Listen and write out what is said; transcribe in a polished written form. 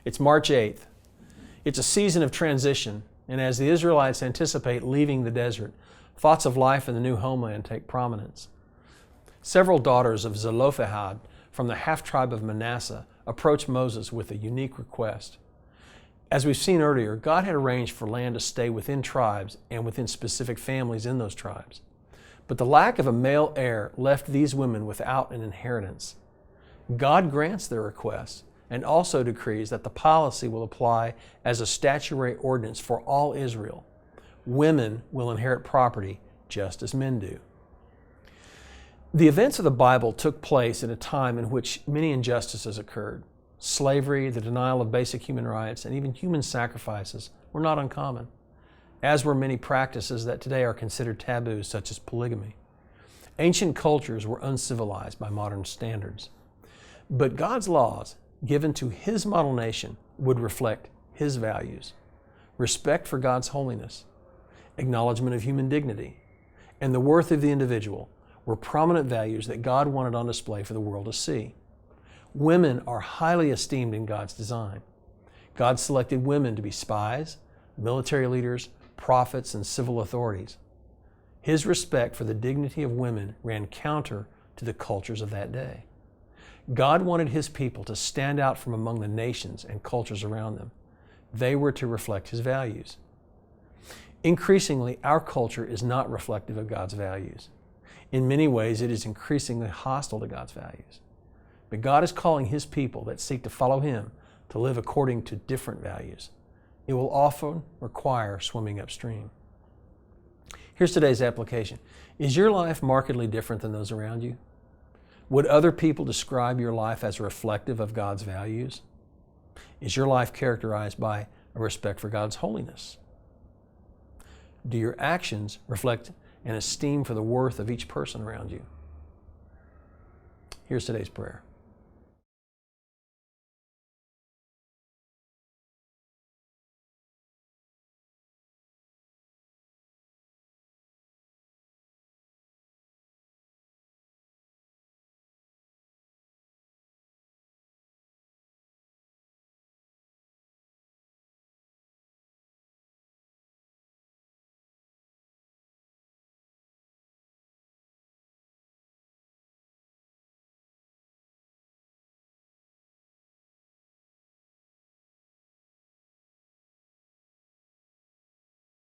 It's March 8th. It's a season of transition, and as the Israelites anticipate leaving the desert, thoughts of life in the new homeland take prominence. Several daughters of Zelophehad from the half-tribe of Manasseh approach Moses with a unique request. As we've seen earlier, God had arranged for land to stay within tribes and within specific families in those tribes. But the lack of a male heir left these women without an inheritance. God grants their request and also decrees that the policy will apply as a statutory ordinance for all Israel. Women will inherit property just as men do. The events of the Bible took place at a time in which many injustices occurred. Slavery, the denial of basic human rights, and even human sacrifices were not uncommon, as were many practices that today are considered taboos, such as polygamy. Ancient cultures were uncivilized by modern standards. But God's laws, given to His model nation, would reflect His values: respect for God's holiness, acknowledgement of human dignity, and the worth of the individual were prominent values that God wanted on display for the world to see. Women are highly esteemed in God's design. God selected women to be spies, military leaders, prophets, and civil authorities. His respect for the dignity of women ran counter to the cultures of that day. God wanted His people to stand out from among the nations and cultures around them. They were to reflect His values. Increasingly, our culture is not reflective of God's values. In many ways, it is increasingly hostile to God's values. But God is calling His people that seek to follow Him to live according to different values. It will often require swimming upstream. Here's today's application. Is your life markedly different than those around you? Would other people describe your life as reflective of God's values? Is your life characterized by a respect for God's holiness? Do your actions reflect an esteem for the worth of each person around you? Here's today's prayer.